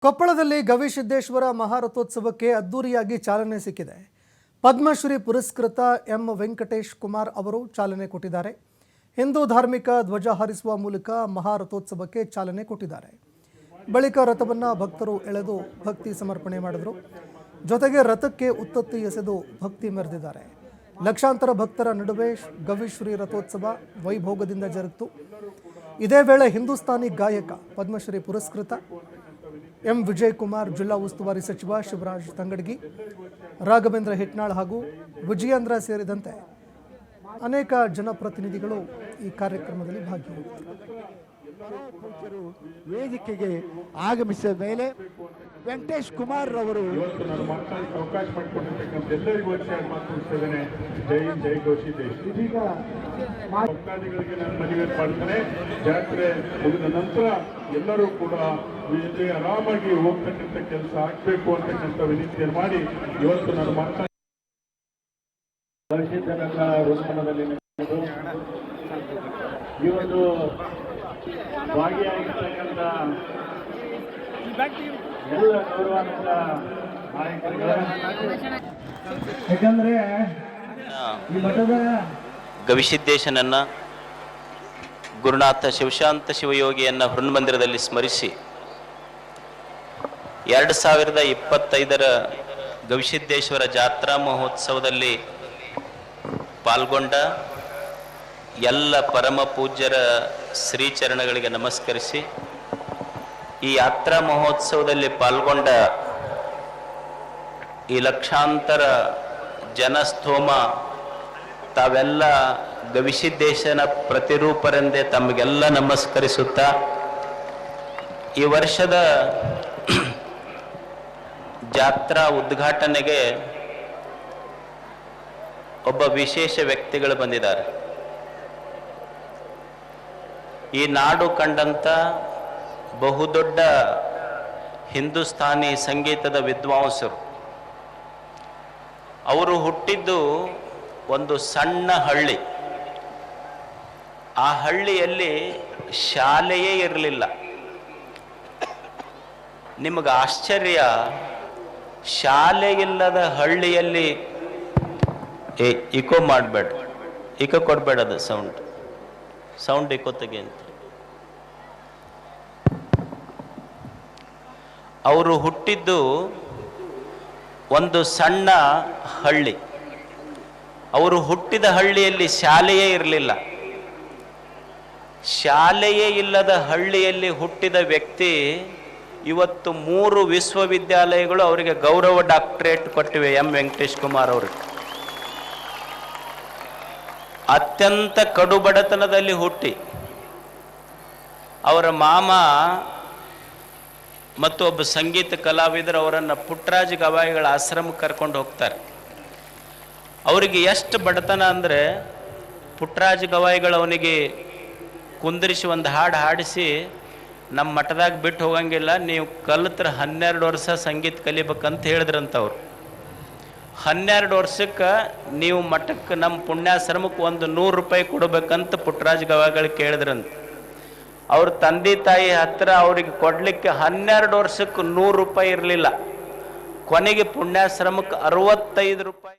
ಕೊಪ್ಪಳದಲ್ಲಿ ಗವಿಸಿದ್ದೇಶ್ವರ ಮಹಾರಥೋತ್ಸವಕ್ಕೆ ಅದ್ದೂರಿಯಾಗಿ ಚಾಲನೆ ಸಿಕ್ಕಿದೆ. ಪದ್ಮಶ್ರೀ ಪುರಸ್ಕೃತ ಎಂ ವೆಂಕಟೇಶ್ ಕುಮಾರ್ ಅವರು ಚಾಲನೆ ಕೊಟ್ಟಿದ್ದಾರೆ. ಹಿಂದೂ ಧಾರ್ಮಿಕ ಧ್ವಜ ಹಾರಿಸುವ ಮೂಲಕ ಮಹಾರಥೋತ್ಸವಕ್ಕೆ ಚಾಲನೆ ಕೊಟ್ಟಿದ್ದಾರೆ. ಬಳಿಕ ರಥವನ್ನು ಭಕ್ತರು ಎಳೆದು ಭಕ್ತಿ ಸಮರ್ಪಣೆ ಮಾಡಿದರು. ಜೊತೆಗೆ ರಥಕ್ಕೆ ಉತ್ತತ್ತಿ ಎಸೆದು ಭಕ್ತಿ ಮೆರೆದಿದ್ದಾರೆ. ಲಕ್ಷಾಂತರ ಭಕ್ತರ ನಡುವೆ ಗವಿಶ್ರೀ ರಥೋತ್ಸವ ವೈಭೋಗದಿಂದ ಜರುಗಿತು. ಇದೇ ವೇಳೆ ಹಿಂದೂಸ್ತಾನಿ ಗಾಯಕ ಪದ್ಮಶ್ರೀ ಪುರಸ್ಕೃತ ಎಂ ವಿಜಯ್ ಕುಮಾರ್, ಜಿಲ್ಲಾ ಉಸ್ತುವಾರಿ ಸಚಿವ ಶಿವರಾಜ್ ತಂಗಡಗಿ, ರಾಘವೇಂದ್ರ ಹಿಟ್ನಾಳ್ ಹಾಗೂ ವಿಜಯೇಂದ್ರ ಸೇರಿದಂತೆ ಅನೇಕ ಜನಪ್ರತಿನಿಧಿಗಳು ಈ ಕಾರ್ಯಕ್ರಮದಲ್ಲಿ ಭಾಗಿಯಾಗಿದ್ದರು. ವೇದಿಕೆಗೆ ಆಗಮಿಸಿದ ಮೇಲೆ ವೆಂಕಟೇಶ್ ಕುಮಾರ್ ಅವರು ಅವಕಾಶ ಮಾಡಿಕೊಟ್ಟಿರ್ತಕ್ಕಂಥ ಎಲ್ಲರಿಗೂ ಮಾತನಾಡ್ತಿದ್ದೇನೆ. ಜೈ ಜೈ ಗವಿಸಿದ್ದೇಶ್. ಇದೀಗ ಭಕ್ತಾದಿಗಳಿಗೆ ನಾನು ಮನವಿ ಮಾಡ್ತೇನೆ, ಜಾತ್ರೆ ಮುಗಿದ ನಂತರ ಎಲ್ಲರೂ ಕೂಡ ಇಲ್ಲಿ ಆರಾಮಾಗಿ ಹೋಗ್ತಕ್ಕಂಥ ಕೆಲಸ ಆಗ್ಬೇಕು ಅಂತಕ್ಕಂಥ ವಿನಂತಿಯನ್ನು ಮಾಡಿ ಇವತ್ತು ನಾನು ಮಾತನಾಡಿ ವೃತ್ತದಲ್ಲಿ ಇವತ್ತು ಭಾಗಿಯಾಗಿರ್ತಕ್ಕಂಥ ಎಲ್ಲ ಗೌರವಾನ್ವಿತ ನಾಯಕರುಗಳ ಯಾಕಂದ್ರೆ ಈ ಮಠದ ಗವಿಸಿದ್ದೇಶನನ್ನ ಗುರುನಾಥ ಶಿವಶಾಂತ ಶಿವಯೋಗಿಯನ್ನ ಹೃನ್ಮಂದಿರದಲ್ಲಿ ಸ್ಮರಿಸಿ 2025ರ ಗವಿಸಿದ್ದೇಶ್ವರ ಜಾತ್ರಾ ಮಹೋತ್ಸವದಲ್ಲಿ ಪಾಲ್ಗೊಂಡ ಎಲ್ಲ ಪರಮ ಪೂಜ್ಯರ ಶ್ರೀಚರಣಗಳಿಗೆ ನಮಸ್ಕರಿಸಿ, ಈ ಯಾತ್ರಾ ಮಹೋತ್ಸವದಲ್ಲಿ ಪಾಲ್ಗೊಂಡ ಈ ಲಕ್ಷಾಂತರ ಜನಸ್ತೋಮ ತಾವೆಲ್ಲ ಗವಿಸಿದ್ದೇಶನ ಪ್ರತಿರೂಪರೆಂದೇ ತಮಗೆಲ್ಲ ನಮಸ್ಕರಿಸುತ್ತಾ, ಈ ವರ್ಷದ ಜಾತ್ರಾ ಉದ್ಘಾಟನೆಗೆ ಒಬ್ಬ ವಿಶೇಷ ವ್ಯಕ್ತಿಗಳು ಬಂದಿದ್ದಾರೆ. ಈ ನಾಡು ಕಂಡಂತ ಬಹುದೊಡ್ಡ ಹಿಂದೂಸ್ತಾನಿ ಸಂಗೀತದ ವಿದ್ವಾಂಸರು. ಅವರು ಹುಟ್ಟಿದ್ದು ಒಂದು ಸಣ್ಣ ಹಳ್ಳಿ. ಆ ಹಳ್ಳಿಯಲ್ಲಿ ಶಾಲೆಯೇ ಇರಲಿಲ್ಲ. ನಿಮಗೆ ಆಶ್ಚರ್ಯ, ಶಾಲೆ ಇಲ್ಲದ ಹಳ್ಳಿಯಲ್ಲಿ ಇಕೋ ಮಾಡಬೇಡ, ಇಕೋ ಕೊಡಬೇಡದು, ಸೌಂಡ್ ಇಕೋ ತೆಗಿ ಅಂತ. ಅವರು ಹುಟ್ಟಿದ್ದು ಒಂದು ಸಣ್ಣ ಹಳ್ಳಿ. ಅವರು ಹುಟ್ಟಿದ ಹಳ್ಳಿಯಲ್ಲಿ ಶಾಲೆಯೇ ಇರಲಿಲ್ಲ. ಶಾಲೆಯೇ ಇಲ್ಲದ ಹಳ್ಳಿಯಲ್ಲಿ ಹುಟ್ಟಿದ ವ್ಯಕ್ತಿ ಇವತ್ತು 3 ವಿಶ್ವವಿದ್ಯಾಲಯಗಳು ಅವರಿಗೆ ಗೌರವ ಡಾಕ್ಟರೇಟ್ ಕೊಟ್ಟಿವೆ. ಎಂ ವೆಂಕಟೇಶ್ ಕುಮಾರ್ ಅವರಿಗೆ ಅತ್ಯಂತ ಕಡುಬಡತನದಲ್ಲಿ ಹುಟ್ಟಿ ಅವರ ಮಾಮ ಮತ್ತು ಒಬ್ಬ ಸಂಗೀತ ಕಲಾವಿದರು ಅವರನ್ನು ಪುಟ್ಟರಾಜ ಗವಾಯಿಗಳ ಆಶ್ರಮಕ್ಕೆ ಕರ್ಕೊಂಡು ಹೋಗ್ತಾರೆ. ಅವರಿಗೆ ಎಷ್ಟು ಬಡತನ ಅಂದರೆ, ಪುಟ್ಟರಾಜ ಗವಾಯಿಗಳು ಅವನಿಗೆ ಕುಂದಿರಿಸಿ ಒಂದು ಹಾಡು ಹಾಡಿಸಿ, ನಮ್ಮ ಮಠದಾಗ ಬಿಟ್ಟು ಹೋಗಂಗಿಲ್ಲ, ನೀವು ಕಲಿತ್ರ 12 ವರ್ಷ ಸಂಗೀತ ಕಲಿಬೇಕಂತ ಹೇಳಿದ್ರಂತವ್ರು. 12 ವರ್ಷಕ್ಕೆ ನೀವು ಮಠಕ್ಕೆ ನಮ್ಮ ಪುಣ್ಯಾಶ್ರಮಕ್ಕೆ ಒಂದು 100 ರೂಪಾಯಿ ಕೊಡಬೇಕಂತ ಪುಟ್ಟರಾಜ ಗವಾಯಿಗಳು ಕೇಳಿದ್ರಂತ. ಅವ್ರ ತಂದೆ ತಾಯಿ ಹತ್ರ ಅವ್ರಿಗೆ ಕೊಡಲಿಕ್ಕೆ 12 ವರ್ಷಕ್ಕೆ 100 ರೂಪಾಯಿ ಇರಲಿಲ್ಲ. ಕೊನೆಗೆ ಪುಣ್ಯಾಶ್ರಮಕ್ಕೆ 65 ರೂಪಾಯಿ